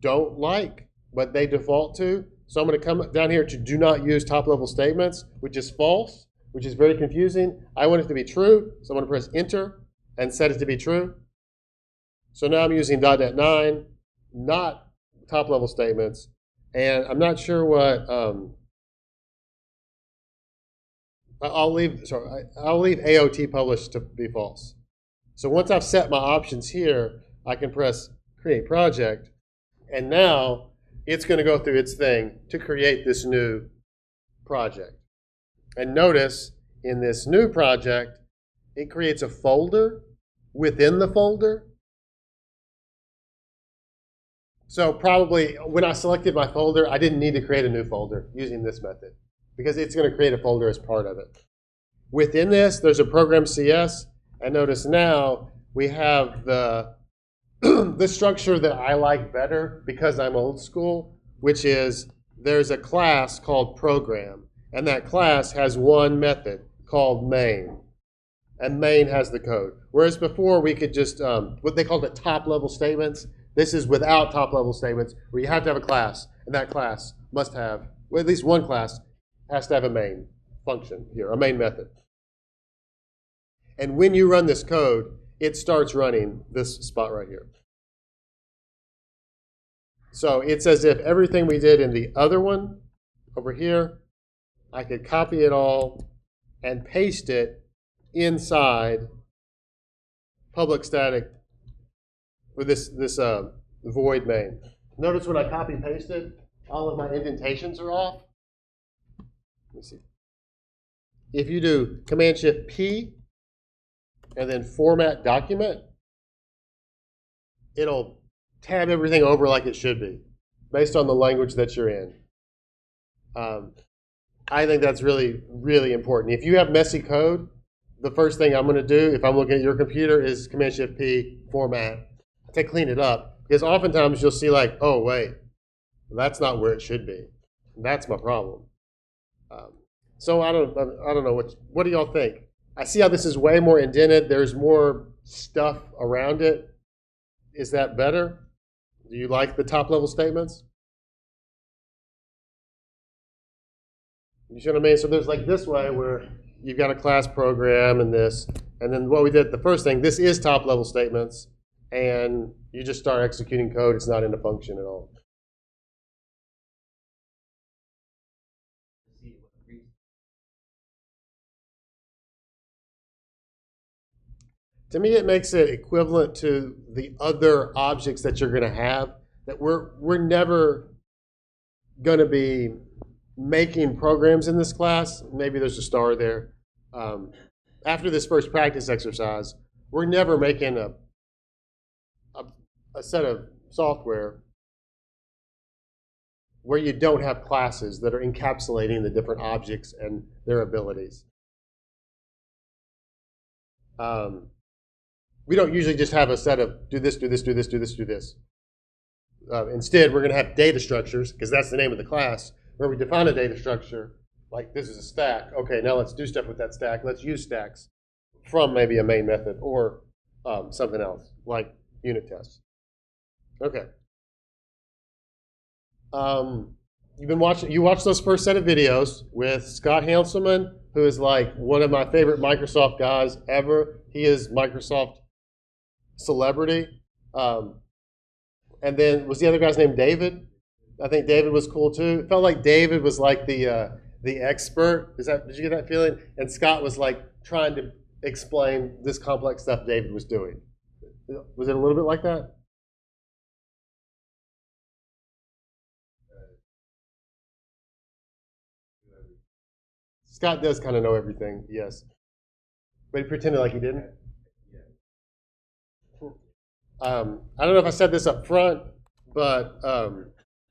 Speaker 1: don't like, but they default to. So I'm going to come down here to do not use top-level statements, which is false, which is very confusing. I want it to be true, so I'm going to press enter and set it to be true. So now I'm using .NET 9, not top-level statements, and I'm not sure what I'll leave AOT published to be false. So once I've set my options here, I can press create project, and now it's going to go through its thing to create this new project. And notice in this new project, it creates a folder within the folder. So probably when I selected my folder, I didn't need to create a new folder using this method because it's going to create a folder as part of it. Within this, there's a program CS, and notice now we have the the structure that I like better because I'm old school, which is there's a class called program, and that class has one method called main, and main has the code. Whereas before we could just, what they called it top-level statements. This is without top-level statements where you have to have a class, and that class must have, well, at least one class has to have a main function here, a main method. And when you run this code, it starts running this spot right here. So it's as if everything we did in the other one over here, I could copy it all and paste it inside public static with this void main. Notice when I copy and paste it, all of my indentations are off. Let me see. If you do Command-Shift-P and then format document, it'll tab everything over like it should be based on the language that you're in. I think that's really, really important. If you have messy code, the first thing I'm going to do if I'm looking at your computer is Command-Shift-P, format, to clean it up. Because oftentimes you'll see like, oh, wait, that's not where it should be. That's my problem. So I don't know, what do y'all think? I see how this is way more indented. There's more stuff around it. Is that better? Do you like the top-level statements? You see what I mean? So there's like this way where you've got a class program and this, and then what we did, the first thing, this is top level statements, and you just start executing code. It's not in a function at all. To me, it makes it equivalent to the other objects that you're going to have. That we're never going to be making programs in this class. Maybe there's a star there. After this first practice exercise, we're never making a set of software where you don't have classes that are encapsulating the different objects and their abilities. We don't usually just have a set of do this, do this, do this, do this, do this. Instead, we're going to have data structures, because that's the name of the class, where we define a data structure, like this is a stack. Okay, now let's do stuff with that stack. Let's use stacks from maybe a main method or something else, like unit tests. Okay. You watched those first set of videos with Scott Hanselman, who is like one of my favorite Microsoft guys ever. He is Microsoft celebrity. And then was the other guy's name David? I think David was cool too. It felt like David was like the expert. Did you get that feeling? And Scott was like trying to explain this complex stuff David was doing. Was it a little bit like that? Scott does kind of know everything, yes. But he pretended like he didn't. I don't know if I said this up front, but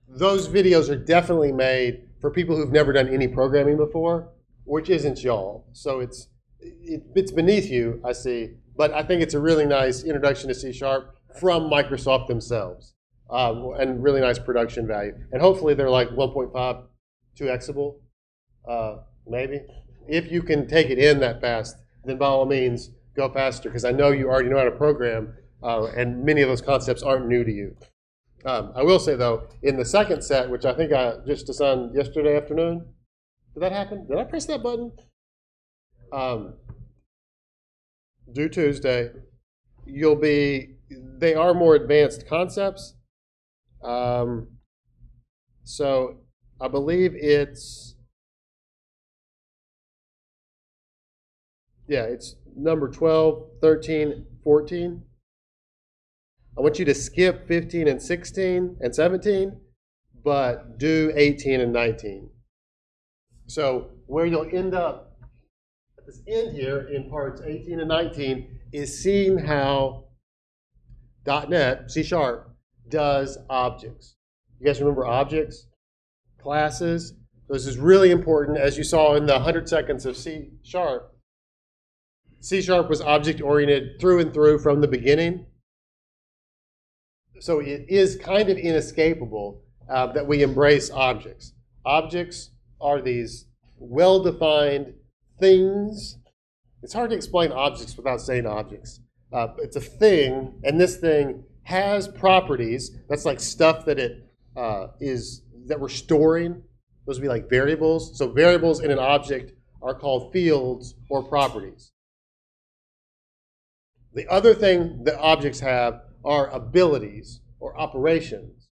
Speaker 1: those videos are definitely made for people who've never done any programming before, which isn't y'all. So it's beneath you, I see. But I think it's a really nice introduction to C# from Microsoft themselves, and really nice production value. And hopefully they're like 1.5, 2xable, maybe. If you can take it in that fast, then by all means, go faster, because I know you already know how to program, and many of those concepts aren't new to you. I will say, though, in the second set, which I think I just assigned yesterday afternoon, did that happen? Did I press that button? Due Tuesday, they are more advanced concepts. So I believe it's number 12, 13, 14. I want you to skip 15 and 16 and 17, but do 18 and 19. So where you'll end up at this end here in parts 18 and 19 is seeing how .NET, C#, does objects. You guys remember objects? Classes? So this is really important, as you saw in the 100 seconds of C#. C# was object-oriented through and through from the beginning. So it is kind of inescapable that we embrace objects. Objects are these well-defined things. It's hard to explain objects without saying objects. It's a thing, and this thing has properties. That's like stuff that that we're storing. Those would be like variables. So variables in an object are called fields or properties. The other thing that objects have are abilities or operations.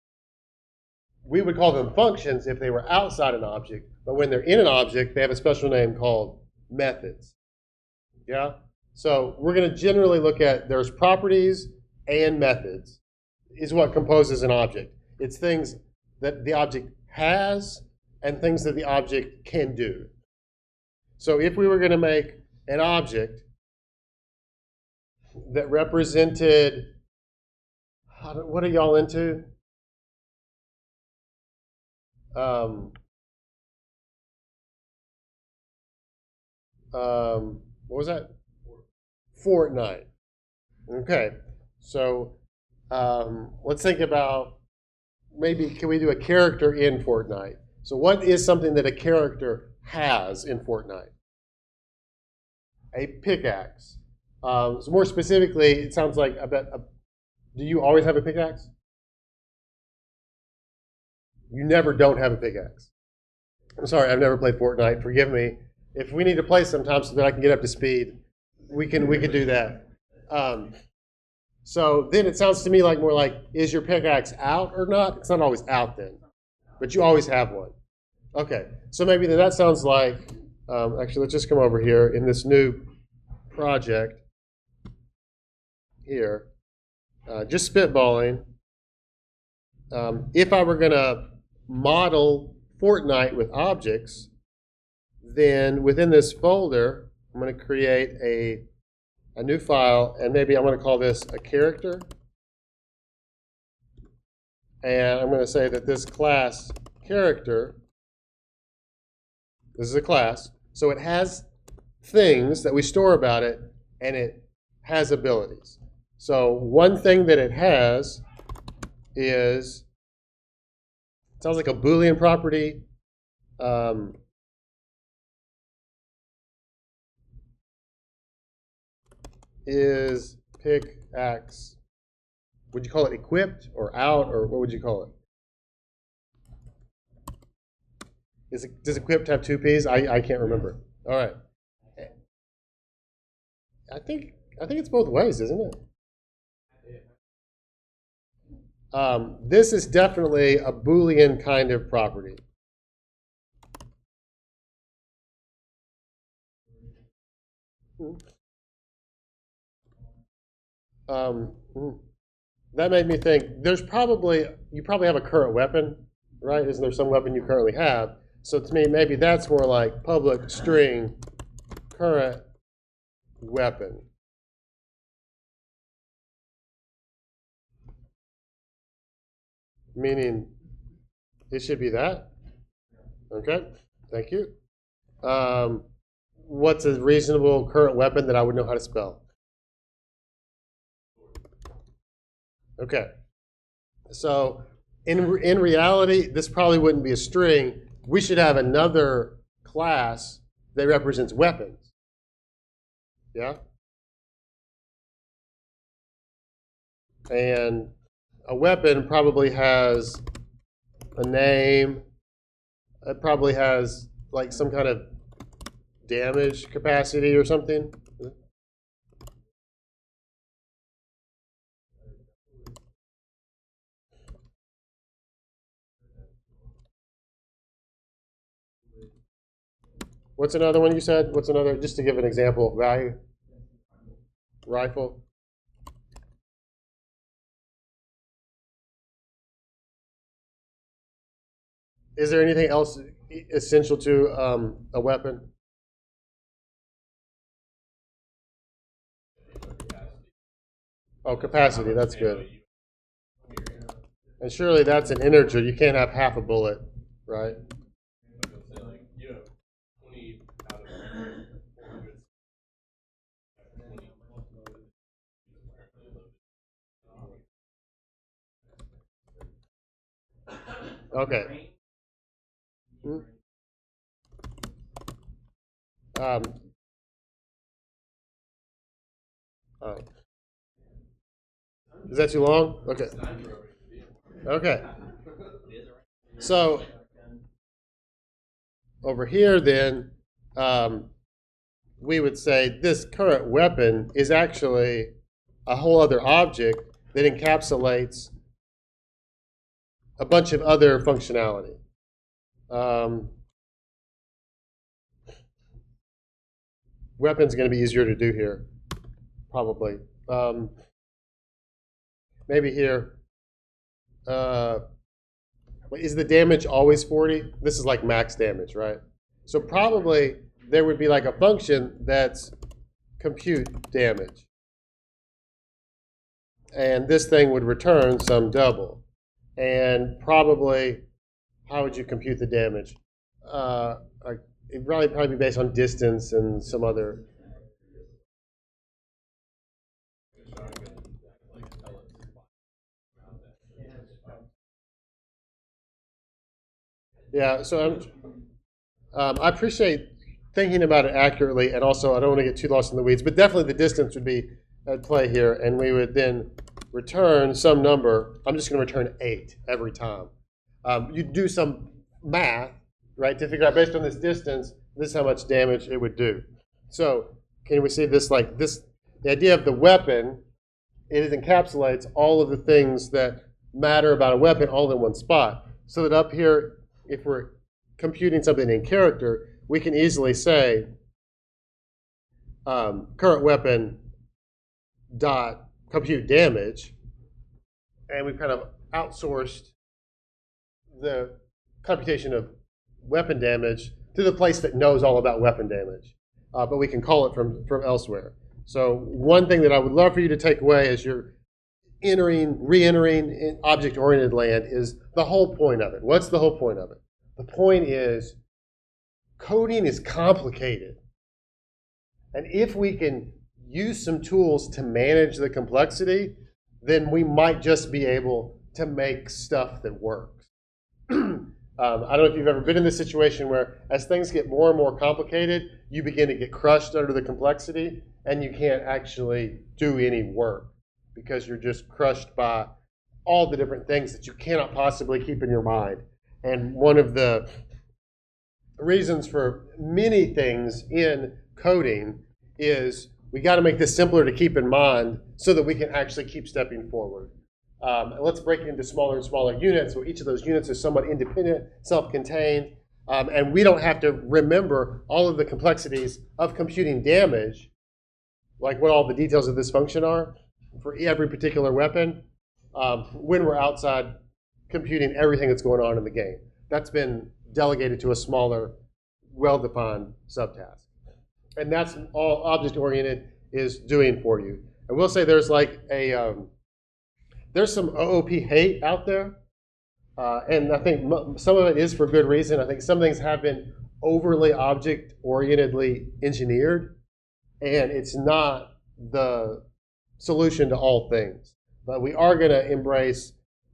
Speaker 1: We would call them functions if they were outside an object, but when they're in an object, they have a special name called methods. Yeah? So we're going to generally look at there's properties and methods is what composes an object. It's things that the object has and things that the object can do. So if we were going to make an object that represented, what are y'all into? What was that? Fortnite. Okay, so let's think about maybe can we do a character in Fortnite? So what is something that a character has in Fortnite? A pickaxe. So more specifically, it sounds like do you always have a pickaxe? You never don't have a pickaxe. I'm sorry, I've never played Fortnite. Forgive me. If we need to play sometime so that I can get up to speed, we could do that. So then it sounds to me like more like, is your pickaxe out or not? It's not always out then, but you always have one. Okay, so maybe then that sounds like, actually let's just come over here in this new project here, just spitballing. If I were going to model Fortnite with objects, then within this folder, I'm going to create a new file, and maybe I'm going to call this a character. And I'm going to say that this class character, this is a class, so it has things that we store about it, and it has abilities. So one thing that it has is, it sounds like a Boolean property. Is pickaxe, would you call it equipped or out, or what would you call it? Does equipped have two P's? I can't remember. All right. I think it's both ways, isn't it? This is definitely a Boolean kind of property. That made me think, you probably have a current weapon, right? Isn't there some weapon you currently have? So to me, maybe that's more like public string current weapon. Meaning it should be that. Okay, thank you. What's a reasonable current weapon that I would know how to spell? Okay, so in reality, this probably wouldn't be a string. We should have another class that represents weapons. Yeah? And a weapon probably has a name. It probably has like some kind of damage capacity or something. What's another one you said? What's another, just to give an example, value? Rifle. Is there anything else essential to a weapon? Oh, capacity, that's good. And surely that's an integer. You can't have half a bullet, right? Okay. Is that too long? Okay. Okay. So over here then, we would say this current weapon is actually a whole other object that encapsulates a bunch of other functionality. Weapon's going to be easier to do here, probably. Maybe here. Is the damage always 40? This is like max damage, right? So probably there would be like a function that's compute damage. And this thing would return some double. And probably, how would you compute the damage? It'd probably be based on distance and some other. Yeah, so I appreciate thinking about it accurately, and also I don't want to get too lost in the weeds, but definitely the distance would be at play here, and we would then return some number. I'm just going to return 8 every time. You do some math, right? To figure out based on this distance, this is how much damage it would do. So can we see this like this? The idea of the weapon, it encapsulates all of the things that matter about a weapon all in one spot. So that up here, if we're computing something in character, we can easily say current weapon dot compute damage, and we've kind of outsourced the computation of weapon damage to the place that knows all about weapon damage. But we can call it from elsewhere. So one thing that I would love for you to take away as you're re-entering in object-oriented land is the whole point of it. What's the whole point of it? The point is coding is complicated. And if we can use some tools to manage the complexity, then we might just be able to make stuff that works. I don't know if you've ever been in this situation where as things get more and more complicated, you begin to get crushed under the complexity and you can't actually do any work because you're just crushed by all the different things that you cannot possibly keep in your mind. And one of the reasons for many things in coding is we got to make this simpler to keep in mind so that we can actually keep stepping forward. Let's break it into smaller and smaller units where each of those units is somewhat independent, self-contained, and we don't have to remember all of the complexities of computing damage, like what all the details of this function are for every particular weapon, when we're outside computing everything that's going on in the game. That's been delegated to a smaller, well-defined subtask. And that's all object-oriented is doing for you. I will say there's like a, there's some OOP hate out there. And I think some of it is for good reason. I think some things have been overly object-orientedly engineered, and it's not the solution to all things. But we are going to embrace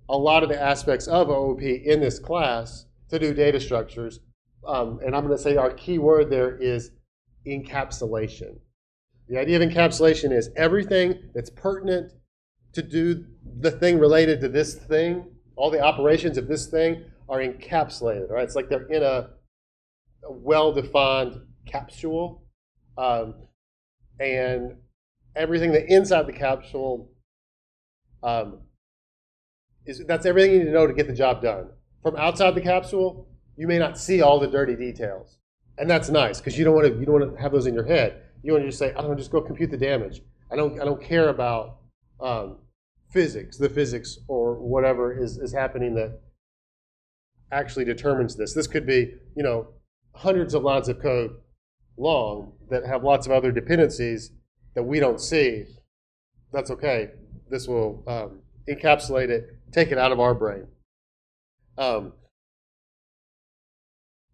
Speaker 1: a lot of the aspects of OOP in this class to do data structures. And I'm going to say our key word there is encapsulation. The idea of encapsulation is everything that's pertinent to do the thing related to this thing, all the operations of this thing are encapsulated, right? It's like they're in a well-defined capsule, and everything that inside the capsule that's everything you need to know to get the job done. From outside the capsule, you may not see all the dirty details, and that's nice because you don't want to have those in your head. You want to just say, "I don't just go compute the damage. I don't care about the physics or whatever is happening that actually determines this." This could be, hundreds of lines of code long that have lots of other dependencies that we don't see. That's okay. This will encapsulate it, take it out of our brain.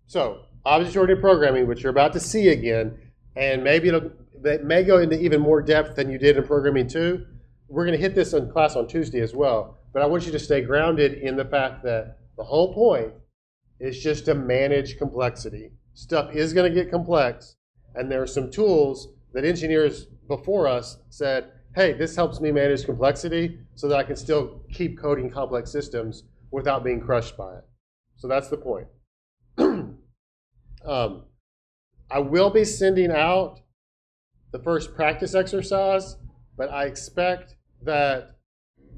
Speaker 1: So, object-oriented programming, which you're about to see again, and maybe it may go into even more depth than you did in programming 2. We're going to hit this in class on Tuesday as well, but I want you to stay grounded in the fact that the whole point is just to manage complexity. Stuff is going to get complex, and there are some tools that engineers before us said, hey, this helps me manage complexity so that I can still keep coding complex systems without being crushed by it. So that's the point. I will be sending out the first practice exercise, but I expect that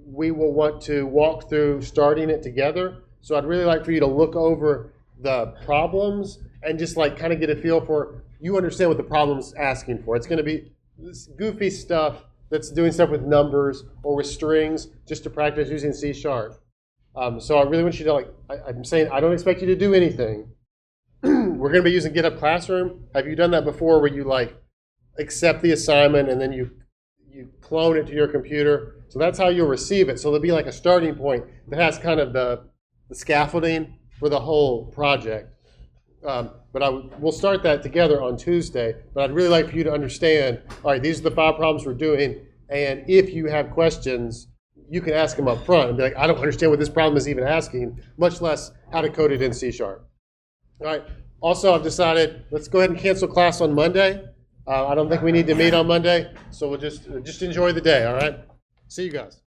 Speaker 1: we will want to walk through starting it together. So I'd really like for you to look over the problems and just like kind of get a feel for, you understand what the problem's asking for. It's going to be this goofy stuff that's doing stuff with numbers or with strings just to practice using C#. So I really want you to I'm saying I don't expect you to do anything. We're going to be using GitHub Classroom. Have you done that before where you accept the assignment and then you clone it to your computer? So that's how you'll receive it. So there'll be like a starting point that has kind of the scaffolding for the whole project. But we'll start that together on Tuesday. But I'd really like for you to understand, all right, these are the 5 problems we're doing. And if you have questions, you can ask them up front and be like, I don't understand what this problem is even asking, much less how to code it in C#. All right. Also, I've decided, let's go ahead and cancel class on Monday. I don't think we need to meet on Monday. So we'll just enjoy the day, all right? See you guys.